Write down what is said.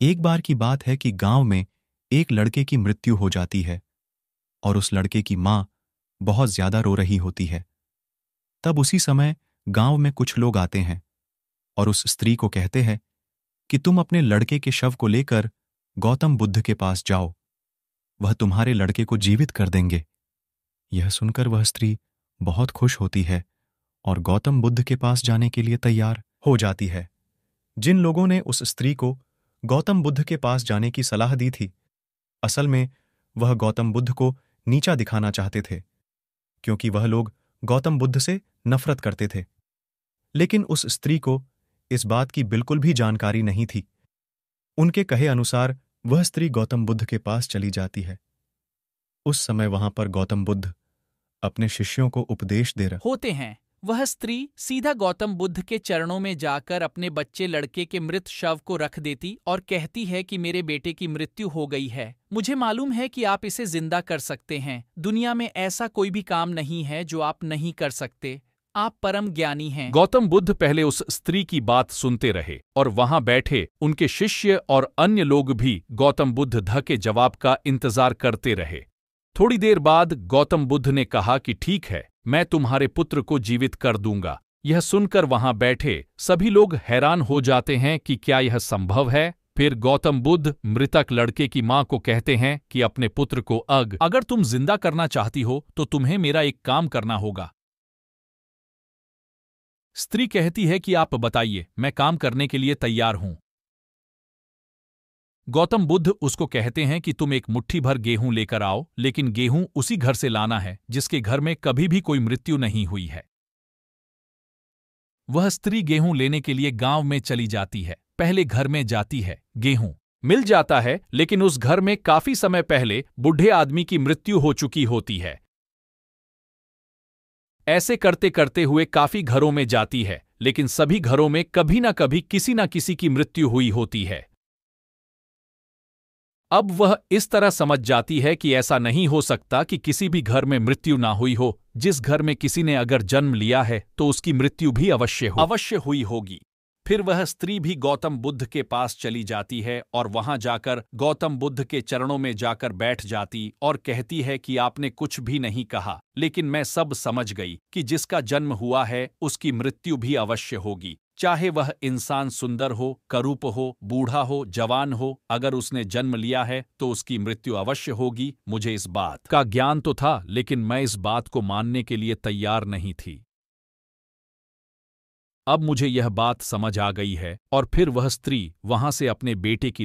एक बार की बात है कि गांव में एक लड़के की मृत्यु हो जाती है और उस लड़के की मां बहुत ज्यादा रो रही होती है। तब उसी समय गांव में कुछ लोग आते हैं और उस स्त्री को कहते हैं कि तुम अपने लड़के के शव को लेकर गौतम बुद्ध के पास जाओ, वह तुम्हारे लड़के को जीवित कर देंगे। यह सुनकर वह स्त्री बहुत खुश होती है और गौतम बुद्ध के पास जाने के लिए तैयार हो जाती है। जिन लोगों ने उस स्त्री को गौतम बुद्ध के पास जाने की सलाह दी थी, असल में वह गौतम बुद्ध को नीचा दिखाना चाहते थे, क्योंकि वह लोग गौतम बुद्ध से नफरत करते थे। लेकिन उस स्त्री को इस बात की बिल्कुल भी जानकारी नहीं थी। उनके कहे अनुसार वह स्त्री गौतम बुद्ध के पास चली जाती है। उस समय वहां पर गौतम बुद्ध अपने शिष्यों को उपदेश दे रहे होते हैं। वह स्त्री सीधा गौतम बुद्ध के चरणों में जाकर अपने बच्चे लड़के के मृत शव को रख देती और कहती है कि मेरे बेटे की मृत्यु हो गई है, मुझे मालूम है कि आप इसे जिंदा कर सकते हैं। दुनिया में ऐसा कोई भी काम नहीं है जो आप नहीं कर सकते। आप परम ज्ञानी हैं। गौतम बुद्ध पहले उस स्त्री की बात सुनते रहे और वहां बैठे उनके शिष्य और अन्य लोग भी गौतम बुद्ध के जवाब का इंतजार करते रहे। थोड़ी देर बाद गौतम बुद्ध ने कहा कि ठीक है, मैं तुम्हारे पुत्र को जीवित कर दूंगा। यह सुनकर वहां बैठे सभी लोग हैरान हो जाते हैं कि क्या यह संभव है। फिर गौतम बुद्ध मृतक लड़के की मां को कहते हैं कि अपने पुत्र को अगर तुम जिंदा करना चाहती हो तो तुम्हें मेरा एक काम करना होगा। स्त्री कहती है कि आप बताइए, मैं काम करने के लिए तैयार हूं। गौतम बुद्ध उसको कहते हैं कि तुम एक मुट्ठी भर गेहूं लेकर आओ, लेकिन गेहूं उसी घर से लाना है जिसके घर में कभी भी कोई मृत्यु नहीं हुई है। वह स्त्री गेहूं लेने के लिए गांव में चली जाती है। पहले घर में जाती है, गेहूं मिल जाता है, लेकिन उस घर में काफी समय पहले बूढ़े आदमी की मृत्यु हो चुकी होती है। ऐसे करते करते हुए काफी घरों में जाती है, लेकिन सभी घरों में कभी ना कभी किसी ना किसी की मृत्यु हुई होती है। अब वह इस तरह समझ जाती है कि ऐसा नहीं हो सकता कि किसी भी घर में मृत्यु ना हुई हो। जिस घर में किसी ने अगर जन्म लिया है तो उसकी मृत्यु भी अवश्य हुई होगी। फिर वह स्त्री भी गौतम बुद्ध के पास चली जाती है और वहां जाकर गौतम बुद्ध के चरणों में जाकर बैठ जाती और कहती है कि आपने कुछ भी नहीं कहा, लेकिन मैं सब समझ गई कि जिसका जन्म हुआ है उसकी मृत्यु भी अवश्य होगी। चाहे वह इंसान सुंदर हो, करूप हो, बूढ़ा हो, जवान हो, अगर उसने जन्म लिया है तो उसकी मृत्यु अवश्य होगी। मुझे इस बात का ज्ञान तो था, लेकिन मैं इस बात को मानने के लिए तैयार नहीं थी। अब मुझे यह बात समझ आ गई है। और फिर वह स्त्री वहां से अपने बेटे की